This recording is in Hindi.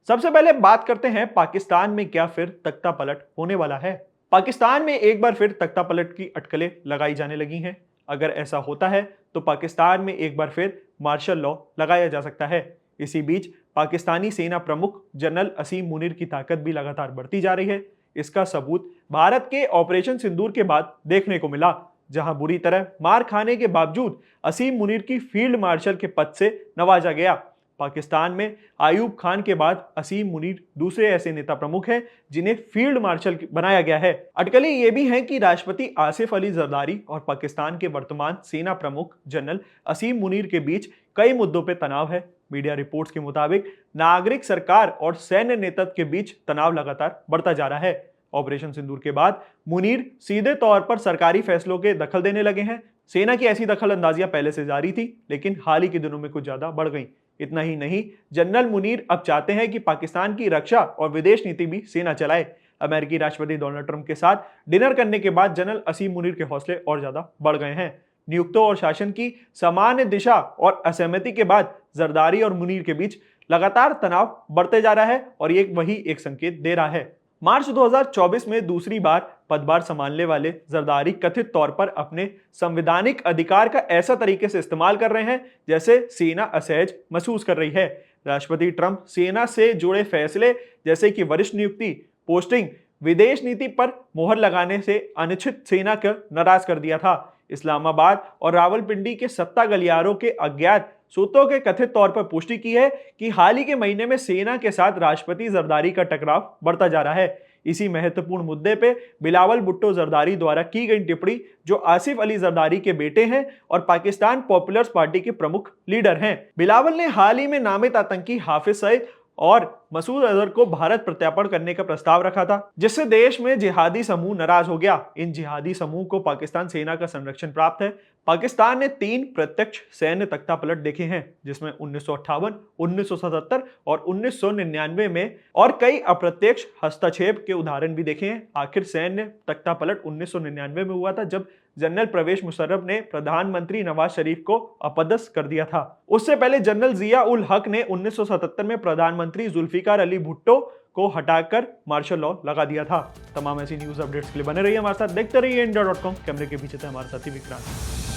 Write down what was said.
सबसे पहले बात करते हैं पाकिस्तान में क्या फिर तख्ता पलट होने वाला है। पाकिस्तान में एक बार फिर तख्ता पलट की अटकलें लगाई जाने लगी हैं। अगर ऐसा होता है तो पाकिस्तान में एक बार फिर मार्शल लॉ लगाया जा सकता है। इसी बीच पाकिस्तानी सेना प्रमुख जनरल असीम मुनीर की ताकत भी लगातार बढ़ती जा रही है। इसका सबूत भारत के ऑपरेशन सिंदूर के बाद देखने को मिला, जहां बुरी तरह मार खाने के बावजूद असीम मुनीर की फील्ड मार्शल के पद से नवाजा गया। पाकिस्तान में आयूब खान के बाद असीम मुनीर दूसरे ऐसे नेता प्रमुख हैं जिन्हें फील्ड मार्शल बनाया गया है। अटकलें ये भी हैं कि राष्ट्रपति आसिफ अली जरदारी और पाकिस्तान के वर्तमान सेना प्रमुख जनरल असीम मुनीर के बीच कई मुद्दों पर तनाव है। मीडिया रिपोर्ट्स के मुताबिक नागरिक सरकार और सैन्य नेतृत्व के बीच तनाव लगातार बढ़ता जा रहा है। ऑपरेशन सिंदूर के बाद मुनीर सीधे तौर पर सरकारी फैसलों के दखल देने लगे हैं। सेना की ऐसी दखल अंदाजियां पहले से जारी थी, लेकिन हाल ही के दिनों में कुछ ज्यादा बढ़ गई। इतना ही नहीं, जनरल मुनीर अब चाहते हैं कि पाकिस्तान की रक्षा और विदेश नीति भी सेना चलाए। अमेरिकी राष्ट्रपति डोनाल्ड ट्रंप के साथ डिनर करने के बाद जनरल असीम मुनीर के हौसले और ज्यादा बढ़ गए हैं। नियुक्तों और शासन की सामान्य दिशा और असहमति के बाद जरदारी और मुनीर के बीच लगातार तनाव बढ़ते जा रहा है और ये वही एक संकेत दे रहा है। मार्च 2024 में दूसरी बार पदभार संभालने वाले जरदारी कथित तौर पर अपने संवैधानिक अधिकार का ऐसा तरीके से इस्तेमाल कर रहे हैं जैसे सेना असहज महसूस कर रही है। राष्ट्रपति ट्रंप सेना से जुड़े फैसले जैसे कि वरिष्ठ नियुक्ति, पोस्टिंग, विदेश नीति पर मोहर लगाने से अनिश्चित सेना को नाराज कर दिया था। इस्लामाबाद और रावलपिंडी के सत्ता गलियारों के अज्ञात सूत्रों के कथित तौर पर पुष्टि की है कि हाल ही के महीने में सेना के साथ राष्ट्रपति जरदारी का टकराव बढ़ता जा रहा है। इसी महत्वपूर्ण मुद्दे पे बिलावल भुट्टो जरदारी द्वारा की गई टिप्पणी, जो आसिफ अली जरदारी के बेटे हैं और पाकिस्तान पॉपुलर्स पार्टी के प्रमुख लीडर हैं। बिलावल ने हाल ही में नामित आतंकी हाफिज सईद और मसूद अजहर को भारत प्रत्यार्पण करने का प्रस्ताव रखा था, जिससे देश में जिहादी समूह नाराज हो गया। इन जिहादी समूह को पाकिस्तान सेना का संरक्षण प्राप्त है। पाकिस्तान ने 3 प्रत्यक्ष सैन्य तख्तापलट देखे हैं, जिसमें 1958, 1977 और 1999 में, और कई अप्रत्यक्ष हस्तक्षेप के उदाहरण भी देखे हैं। आखिर सैन्य तख्तापलट 1999 में हुआ था, जब जनरल परवेज मुशर्रफ ने प्रधानमंत्री नवाज शरीफ को अपदस्थ कर दिया था। उससे पहले जनरल जिया उल हक ने 1977 में प्रधानमंत्री जुल्फिकार अली भुट्टो को हटाकर मार्शल लॉ लगा दिया था। तमाम ऐसी न्यूज अपडेट्स के लिए बने रहिए हमारे साथ, देखते रहिए इंडिया.com। कैमरे के पीछे थे हमारे साथी विक्रांत।